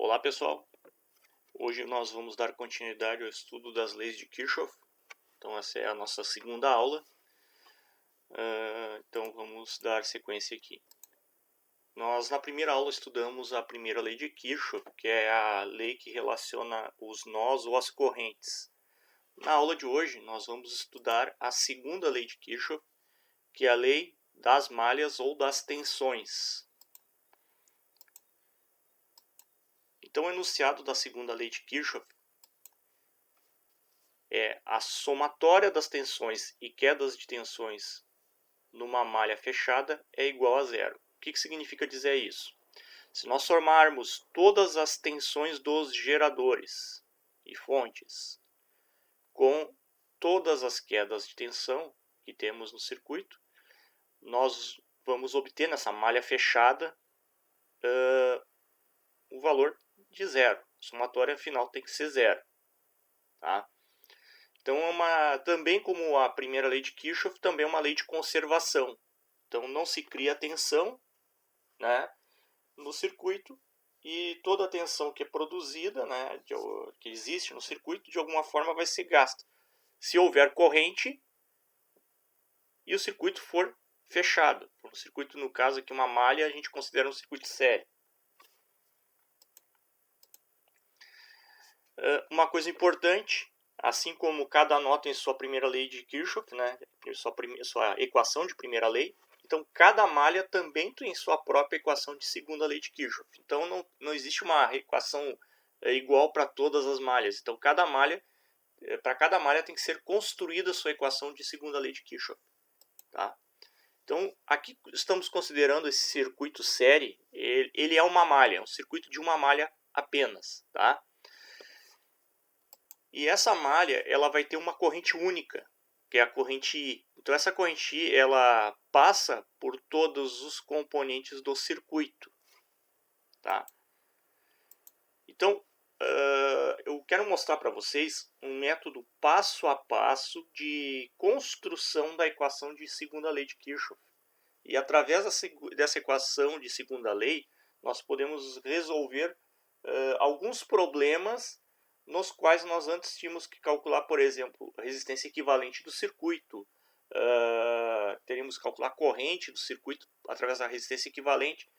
Olá pessoal, hoje nós vamos dar continuidade ao estudo das leis de Kirchhoff. Então essa é a nossa segunda aula, então vamos dar sequência aqui. Nós na primeira aula estudamos a primeira lei de Kirchhoff, que é a lei que relaciona os nós ou as correntes. Na aula de hoje nós vamos estudar a segunda lei de Kirchhoff, que é a lei das malhas ou das tensões. Então o enunciado da segunda lei de Kirchhoff é a somatória das tensões e quedas de tensões numa malha fechada é igual a zero. O que significa dizer isso? Se nós somarmos todas as tensões dos geradores e fontes com todas as quedas de tensão que temos no circuito, nós vamos obter nessa malha fechada o valor de zero. A somatória final tem que ser zero. Tá? Então, também como a primeira lei de Kirchhoff, também é uma lei de conservação. Então, não se cria tensão, né, no circuito, e toda a tensão que é produzida, né, que existe no circuito, de alguma forma vai ser gasta. Se houver corrente e o circuito for fechado. O circuito, no caso aqui, uma malha, a gente considera um circuito sério. Uma coisa importante, assim como cada nó tem sua primeira lei de Kirchhoff, né, sua equação de primeira lei, então cada malha também tem sua própria equação de segunda lei de Kirchhoff. Então não existe uma equação igual para todas as malhas. Então para cada malha tem que ser construída a sua equação de segunda lei de Kirchhoff. Tá? Então aqui estamos considerando esse circuito série, ele é uma malha, um circuito de uma malha apenas. Tá? E essa malha ela vai ter uma corrente única, que é a corrente I. Então essa corrente I ela passa por todos os componentes do circuito. Tá? Então eu quero mostrar para vocês um método passo a passo de construção da equação de segunda lei de Kirchhoff. E através dessa equação de segunda lei, nós podemos resolver alguns problemas nos quais nós antes tínhamos que calcular, por exemplo, a resistência equivalente do circuito. Teríamos que calcular a corrente do circuito através da resistência equivalente.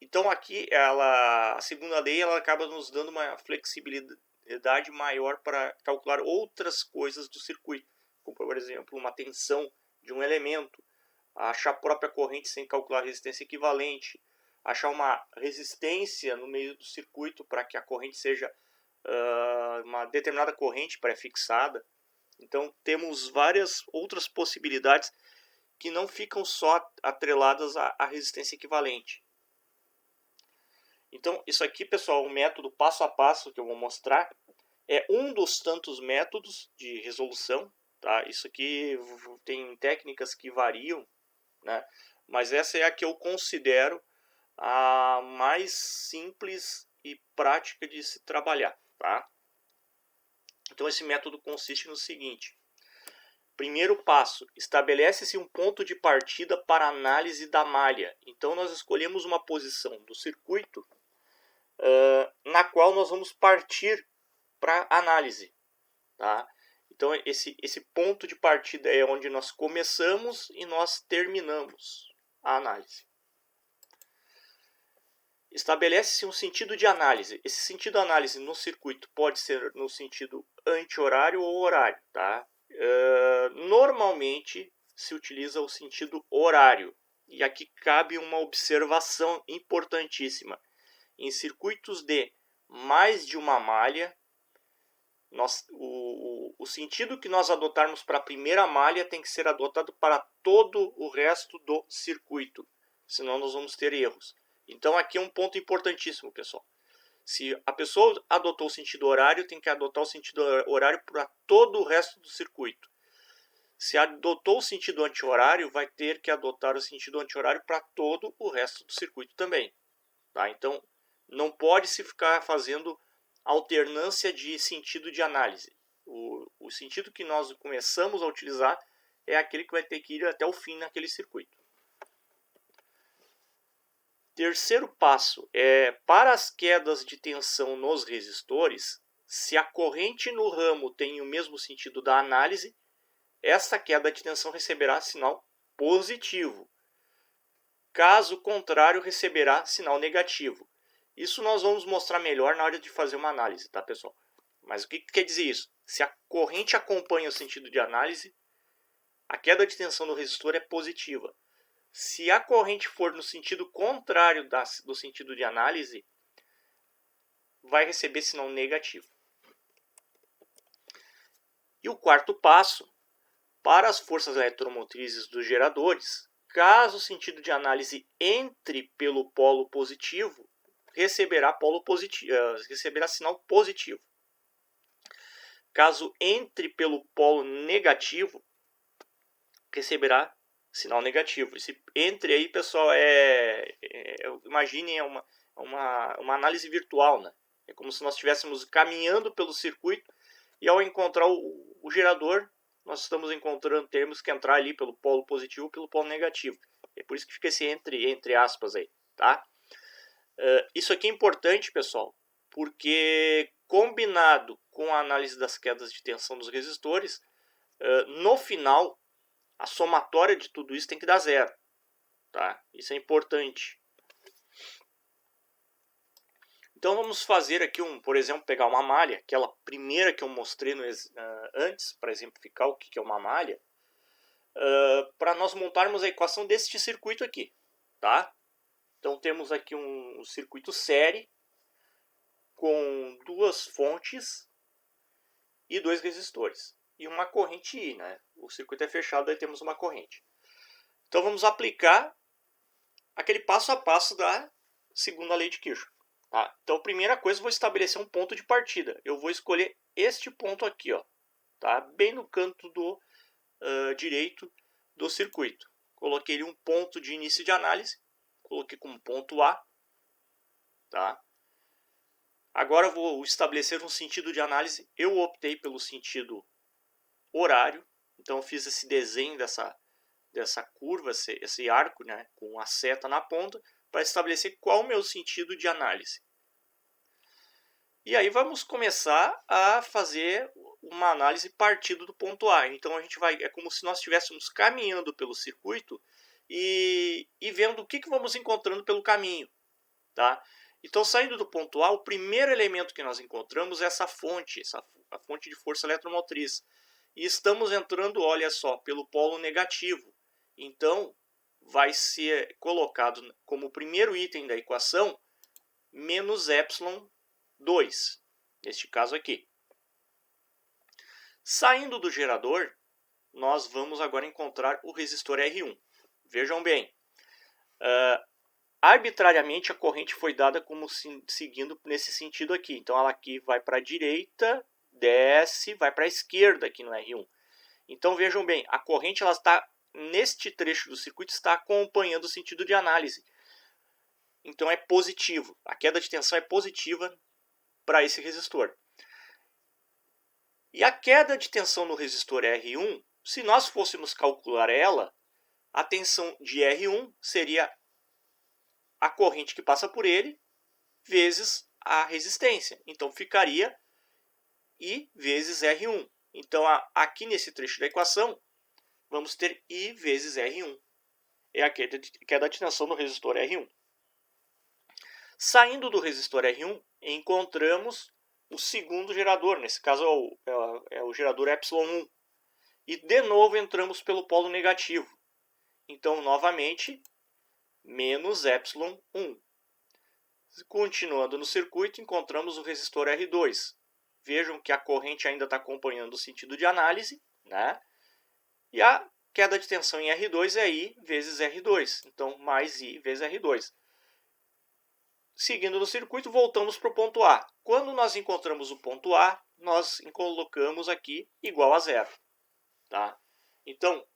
Então aqui a segunda lei ela acaba nos dando uma flexibilidade maior para calcular outras coisas do circuito, como por exemplo uma tensão de um elemento, achar a própria corrente sem calcular a resistência equivalente, achar uma resistência no meio do circuito para que a corrente seja uma determinada corrente pré-fixada. Então temos várias outras possibilidades que não ficam só atreladas à resistência equivalente. Então isso aqui, pessoal, um método passo a passo que eu vou mostrar é um dos tantos métodos de resolução. Tá? Isso aqui tem técnicas que variam, né? Mas essa é a que eu considero a mais simples e prática de se trabalhar. Tá? Então esse método consiste no seguinte: primeiro passo, estabelece-se um ponto de partida para análise da malha. Então nós escolhemos uma posição do circuito na qual nós vamos partir para análise. Tá? Então esse ponto de partida é onde nós começamos e nós terminamos a análise. Estabelece-se um sentido de análise. Esse sentido de análise no circuito pode ser no sentido anti-horário ou horário. Tá? Normalmente se utiliza o sentido horário. E aqui cabe uma observação importantíssima. Em circuitos de mais de uma malha, o sentido que nós adotarmos para a primeira malha tem que ser adotado para todo o resto do circuito. Senão nós vamos ter erros. Então aqui é um ponto importantíssimo, pessoal. Se a pessoa adotou o sentido horário, tem que adotar o sentido horário para todo o resto do circuito. Se adotou o sentido anti-horário, vai ter que adotar o sentido anti-horário para todo o resto do circuito também. Tá? Então não pode se ficar fazendo alternância de sentido de análise. O sentido que nós começamos a utilizar é aquele que vai ter que ir até o fim naquele circuito. Terceiro passo é para as quedas de tensão nos resistores, se a corrente no ramo tem o mesmo sentido da análise, esta queda de tensão receberá sinal positivo. Caso contrário, receberá sinal negativo. Isso nós vamos mostrar melhor na hora de fazer uma análise, tá, pessoal? Mas o que quer dizer isso? Se a corrente acompanha o sentido de análise, a queda de tensão no resistor é positiva. Se a corrente for no sentido contrário do sentido de análise, vai receber sinal negativo. E o quarto passo, para as forças eletromotrizes dos geradores, caso o sentido de análise entre pelo polo positivo, receberá sinal positivo. Caso entre pelo polo negativo, receberá sinal negativo. Esse entre aí, pessoal, imaginem, é uma análise virtual, né? É como se nós estivéssemos caminhando pelo circuito e ao encontrar o gerador, nós estamos encontrando, temos que entrar ali pelo polo positivo ou pelo polo negativo. É por isso que fica esse entre aspas aí, tá? Isso aqui é importante, pessoal, porque combinado com a análise das quedas de tensão dos resistores, no final, a somatória de tudo isso tem que dar zero. Tá? Isso é importante. Então vamos fazer aqui, por exemplo, pegar uma malha, aquela primeira que eu mostrei antes, para exemplificar o que é uma malha, para nós montarmos a equação deste circuito aqui. Tá? Então temos aqui um circuito série com duas fontes e dois resistores. E uma corrente I. Né? O circuito é fechado, aí temos uma corrente. Então vamos aplicar aquele passo a passo da segunda lei de Kirchhoff. Tá? Então, primeira coisa, vou estabelecer um ponto de partida. Eu vou escolher este ponto aqui, ó, tá? Bem no canto do direito do circuito. Coloquei um ponto de início de análise, coloquei como ponto A. Tá? Agora eu vou estabelecer um sentido de análise. Eu optei pelo sentido horário, então eu fiz esse desenho dessa curva, esse arco, né, com a seta na ponta, para estabelecer qual o meu sentido de análise. E aí vamos começar a fazer uma análise partindo do ponto A. Então a gente é como se nós estivéssemos caminhando pelo circuito e vendo o que vamos encontrando pelo caminho. Tá? Então, saindo do ponto A, o primeiro elemento que nós encontramos é essa fonte, a fonte de força eletromotriz. E estamos entrando, olha só, pelo polo negativo. Então, vai ser colocado como primeiro item da equação menos epsilon 2, neste caso aqui. Saindo do gerador, nós vamos agora encontrar o resistor R1. Vejam bem, arbitrariamente a corrente foi dada como seguindo nesse sentido aqui. Então ela aqui vai para a direita, desce, vai para a esquerda aqui no R1. Então vejam bem, a corrente ela está neste trecho do circuito está acompanhando o sentido de análise. Então é positivo. A queda de tensão é positiva para esse resistor. E a queda de tensão no resistor R1, se nós fôssemos calcular ela, a tensão de R1 seria a corrente que passa por ele vezes a resistência. Então ficaria I vezes R1. Então aqui nesse trecho da equação, vamos ter I vezes R1. É a queda de tensão no resistor R1. Saindo do resistor R1, encontramos o segundo gerador, nesse caso é o gerador ε1. E de novo entramos pelo polo negativo. Então, novamente, menos ε1. Continuando no circuito, encontramos o resistor R2. Vejam que a corrente ainda está acompanhando o sentido de análise, né? E a queda de tensão em R2 é I vezes R2. Então, mais I vezes R2. Seguindo no circuito, voltamos para o ponto A. Quando nós encontramos o ponto A, nós colocamos aqui igual a zero. Tá? Então,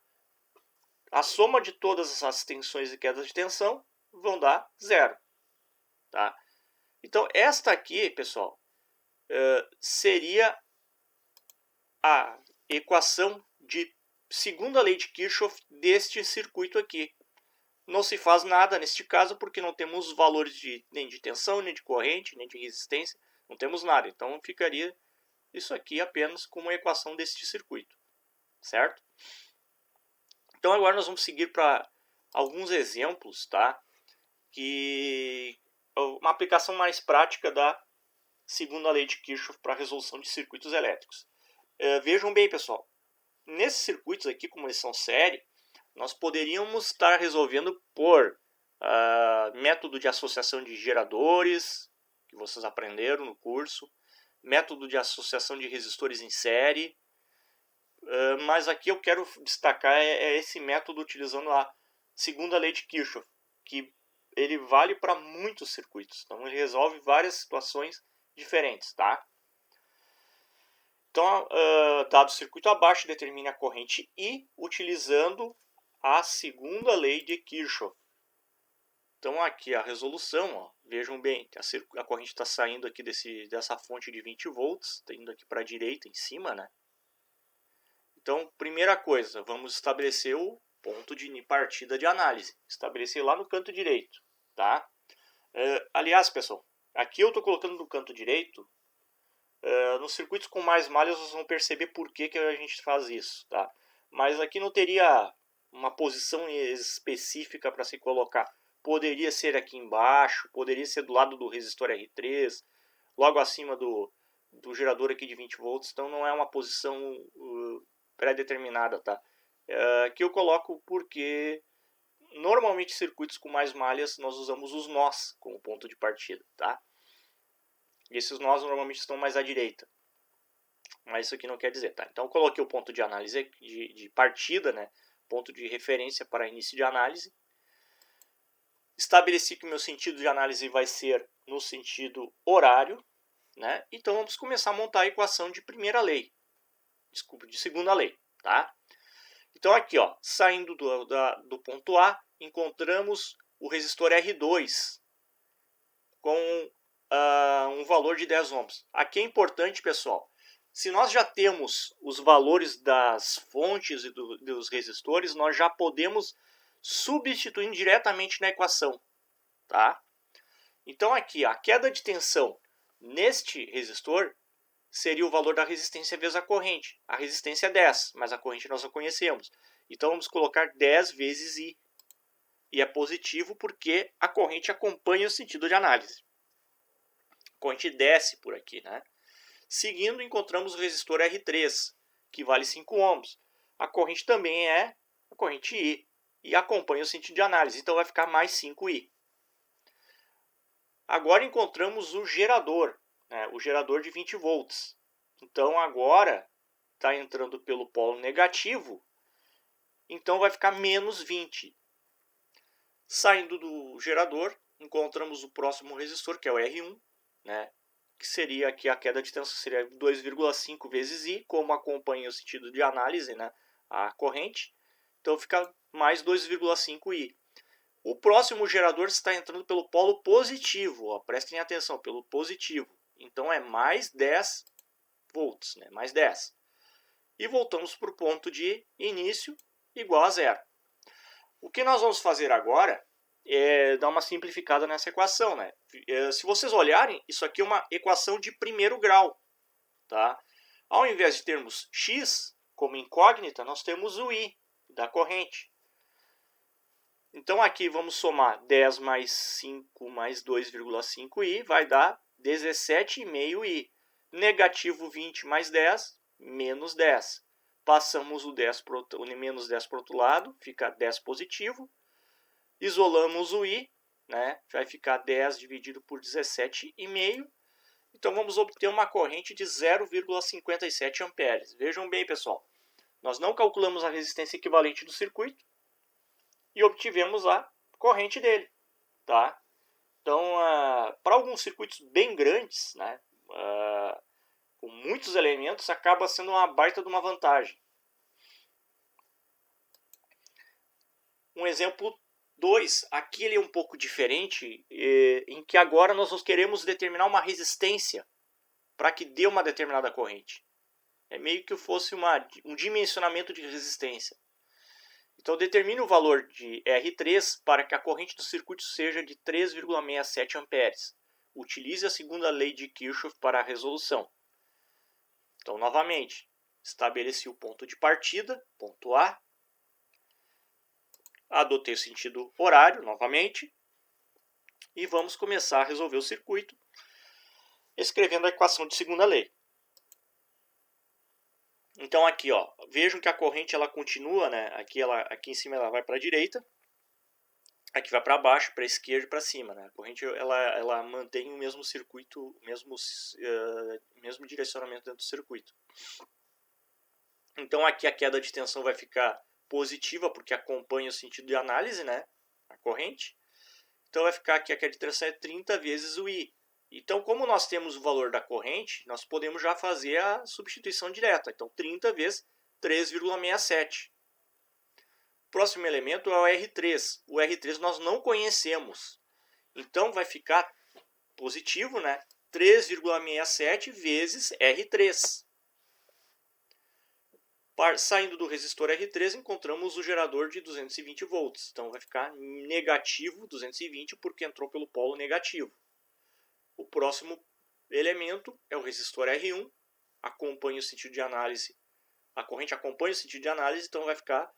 a soma de todas as tensões e quedas de tensão vão dar zero. Tá? Então, esta aqui, pessoal, seria a equação de segunda lei de Kirchhoff deste circuito aqui. Não se faz nada neste caso porque não temos valores nem de tensão, nem de corrente, nem de resistência. Não temos nada. Então ficaria isso aqui apenas como uma equação deste circuito. Certo? Então agora nós vamos seguir para alguns exemplos, tá? Que uma aplicação mais prática da segunda lei de Kirchhoff para a resolução de circuitos elétricos. Vejam bem, pessoal. Nesses circuitos aqui, como eles são série, nós poderíamos estar resolvendo por método de associação de geradores, que vocês aprenderam no curso, método de associação de resistores em série, mas aqui eu quero destacar esse método utilizando a segunda lei de Kirchhoff, que ele vale para muitos circuitos, então ele resolve várias situações diferentes, tá? Então, dado o circuito abaixo, determine a corrente I utilizando a segunda lei de Kirchhoff. Então aqui a resolução, ó, vejam bem, a corrente está saindo aqui dessa fonte de 20 volts, está indo aqui para a direita em cima, né? Então, primeira coisa, vamos estabelecer o ponto de partida de análise. Estabelecer lá no canto direito, tá? Aliás, pessoal, aqui eu estou colocando no canto direito. Nos circuitos com mais malhas, vocês vão perceber por que a gente faz isso, tá? Mas aqui não teria uma posição específica para se colocar. Poderia ser aqui embaixo, poderia ser do lado do resistor R3, logo acima do gerador aqui de 20 volts. Então não é uma posição pré-determinada, tá? Aqui eu coloco porque normalmente circuitos com mais malhas nós usamos os nós como ponto de partida, tá? E esses nós normalmente estão mais à direita. Mas isso aqui não quer dizer, tá? Então eu coloquei o ponto de análise de partida, né? Ponto de referência para início de análise. Estabeleci que o meu sentido de análise vai ser no sentido horário, né? Então vamos começar a montar a equação de primeira lei. Desculpa, de segunda lei, tá? Então aqui, ó, saindo do ponto A, encontramos o resistor R2 com um valor de 10 ohms. Aqui é importante, pessoal, se nós já temos os valores das fontes e dos resistores, nós já podemos substituir diretamente na equação, tá? Então aqui, a queda de tensão neste resistor seria o valor da resistência vezes a corrente. A resistência é 10, mas a corrente nós não conhecemos. Então vamos colocar 10 vezes I. E é positivo porque a corrente acompanha o sentido de análise. A corrente desce por aqui, né? Seguindo, encontramos o resistor R3, que vale 5 ohms. A corrente também é a corrente I e acompanha o sentido de análise, então vai ficar mais 5I. Agora encontramos o gerador, né? O gerador de 20 volts. Então agora está entrando pelo polo negativo, então vai ficar menos 20. Saindo do gerador, encontramos o próximo resistor, que é o R1, né? Que seria aqui a queda de tensão, seria 2,5 vezes I, como acompanha o sentido de análise, né, a corrente. Então fica mais 2,5 I. O próximo gerador está entrando pelo polo positivo, ó, prestem atenção, pelo positivo. Então é mais 10 volts, né, mais 10. E voltamos para o ponto de início, igual a zero. O que nós vamos fazer agora é dar uma simplificada nessa equação, né? Se vocês olharem, isso aqui é uma equação de primeiro grau, tá? Ao invés de termos x como incógnita, nós temos o i da corrente. Então aqui vamos somar 10 mais 5 mais 2,5i, vai dar 17,5i. Negativo 20 mais 10, menos 10. Passamos o menos 10 para o outro lado, fica 10 positivo. Isolamos o i, né? Vai ficar 10 dividido por 17,5. Então vamos obter uma corrente de 0,57 amperes. Vejam bem, pessoal. Nós não calculamos a resistência equivalente do circuito e obtivemos a corrente dele, tá? Então, para alguns circuitos bem grandes, né, com muitos elementos, acaba sendo uma baita de uma vantagem. Um exemplo 2, aqui ele é um pouco diferente, em que agora nós queremos determinar uma resistência para que dê uma determinada corrente. É meio que fosse um dimensionamento de resistência. Então, determine o valor de R3 para que a corrente do circuito seja de 3,67 amperes. Utilize a segunda lei de Kirchhoff para a resolução. Então, novamente, estabeleci o ponto de partida, ponto A. Adotei o sentido horário, novamente. E vamos começar a resolver o circuito, escrevendo a equação de segunda lei. Então, aqui, ó, vejam que a corrente ela continua, né? Aqui em cima ela vai para a direita. Aqui vai para baixo, para a esquerda e para cima, né? A corrente ela mantém o mesmo circuito, mesmo direcionamento dentro do circuito. Então aqui a queda de tensão vai ficar positiva porque acompanha o sentido de análise, né? A corrente. Então vai ficar aqui a queda de tensão é 30 vezes o I. Então, como nós temos o valor da corrente, nós podemos já fazer a substituição direta. Então 30 vezes 3,67. Próximo elemento é o R3. O R3 nós não conhecemos. Então vai ficar positivo, né? 3,67 vezes R3. Saindo do resistor R3, encontramos o gerador de 220 volts. Então vai ficar negativo 220 porque entrou pelo polo negativo. O próximo elemento é o resistor R1. Acompanha o sentido de análise. A corrente acompanha o sentido de análise, então vai ficar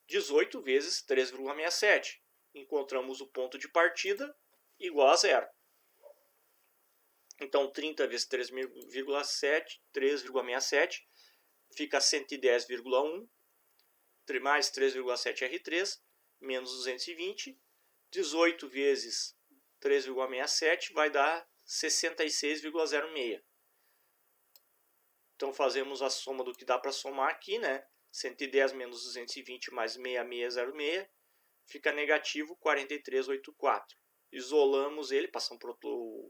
18 vezes 3,67. Encontramos o ponto de partida igual a zero. Então 30 vezes 3,67 fica 110,1 mais 3,7 R3 menos 220. 18 vezes 3,67 vai dar 66,06. Então fazemos a soma do que dá para somar aqui, né? 110 menos 220 mais 6606 fica negativo 43,84. Isolamos ele, passamos por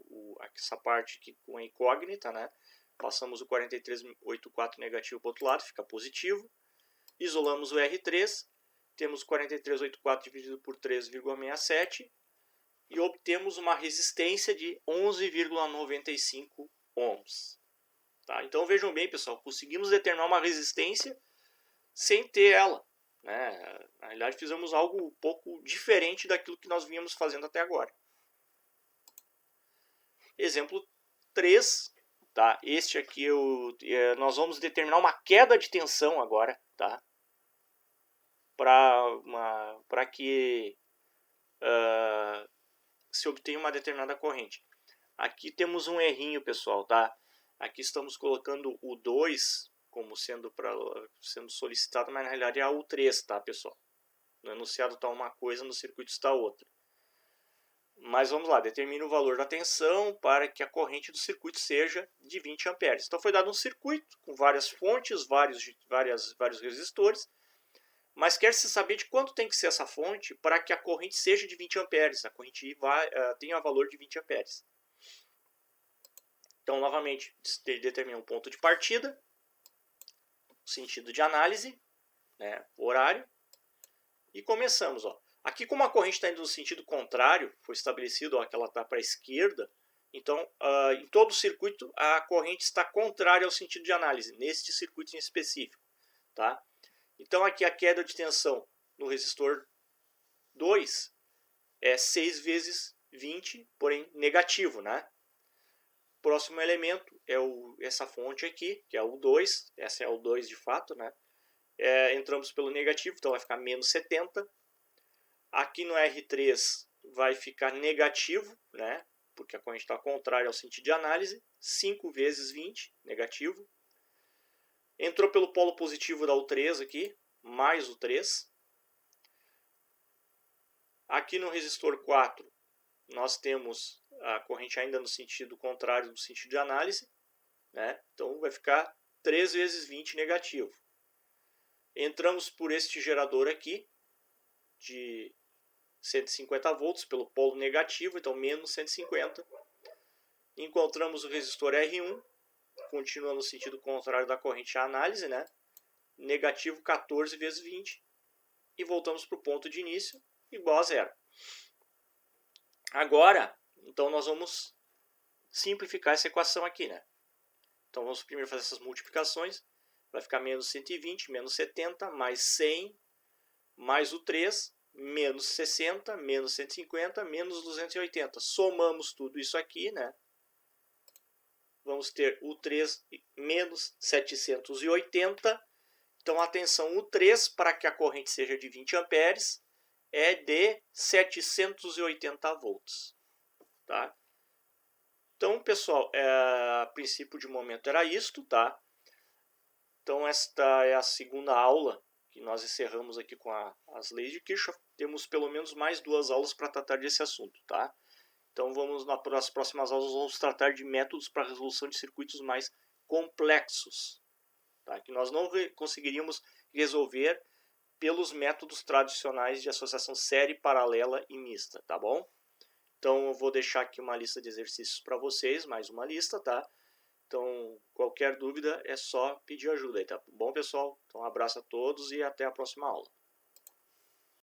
essa parte aqui com a incógnita, né? Passamos o 43,84 negativo para o outro lado, fica positivo. Isolamos o R3, temos 43,84 dividido por 3,67 e obtemos uma resistência de 11,95 ohms. Tá? Então vejam bem, pessoal, conseguimos determinar uma resistência sem ter ela. Né? Na realidade, fizemos algo um pouco diferente daquilo que nós vínhamos fazendo até agora. Exemplo 3. Tá? Este aqui nós vamos determinar uma queda de tensão agora. Tá? Para que se obtenha uma determinada corrente. Aqui temos um errinho, pessoal. Tá? Aqui estamos colocando o 2 como sendo solicitado, mas na realidade é a U3, tá, pessoal? No enunciado está uma coisa, no circuito está outra. Mas vamos lá, determine o valor da tensão para que a corrente do circuito seja de 20 amperes. Então foi dado um circuito com várias fontes, vários resistores, mas quer-se saber de quanto tem que ser essa fonte para que a corrente seja de 20 amperes, a corrente tenha valor de 20 amperes. Então, novamente, determina um ponto de partida, sentido de análise, né, horário, e começamos. Ó. Aqui, como a corrente está indo no sentido contrário, foi estabelecido ó, que ela está para a esquerda, então, em todo o circuito, a corrente está contrária ao sentido de análise, neste circuito em específico. Tá? Então, aqui a queda de tensão no resistor 2 é 6 vezes 20, porém negativo, né? Próximo elemento é essa fonte aqui, que é o 2. Essa é o 2 de fato, né? Entramos pelo negativo, então vai ficar menos 70. Aqui no R3 vai ficar negativo, né? Porque a corrente está contrária ao sentido de análise. 5 vezes 20, negativo. Entrou pelo polo positivo da U3 aqui, mais o 3. Aqui no resistor 4, nós temos a corrente ainda no sentido contrário do sentido de análise, né? Então vai ficar 3 vezes 20 negativo. Entramos por este gerador aqui de 150 volts pelo polo negativo, então menos 150. Encontramos o resistor R1, continua no sentido contrário da corrente à análise, né? Negativo 14 vezes 20. E voltamos para o ponto de início, igual a zero. Agora, então nós vamos simplificar essa equação aqui, né? Então vamos primeiro fazer essas multiplicações. Vai ficar menos 120, menos 70, mais 100, mais o 3, menos 60, menos 150, menos 280. Somamos tudo isso aqui, né? Vamos ter o 3 menos 780. Então, atenção, o 3, para que a corrente seja de 20 amperes, é de 780 volts. Tá? Então, pessoal, a princípio de momento era isto, tá? Então, esta é a segunda aula que nós encerramos aqui com as leis de Kirchhoff. Temos pelo menos mais 2 aulas para tratar desse assunto, tá? Então, nas próximas aulas, vamos tratar de métodos para resolução de circuitos mais complexos, tá? Que nós não conseguiríamos resolver pelos métodos tradicionais de associação série, paralela e mista, tá bom? Então, eu vou deixar aqui uma lista de exercícios para vocês, mais uma lista, tá? Então, qualquer dúvida é só pedir ajuda aí, tá bom, pessoal? Então, um abraço a todos e até a próxima aula.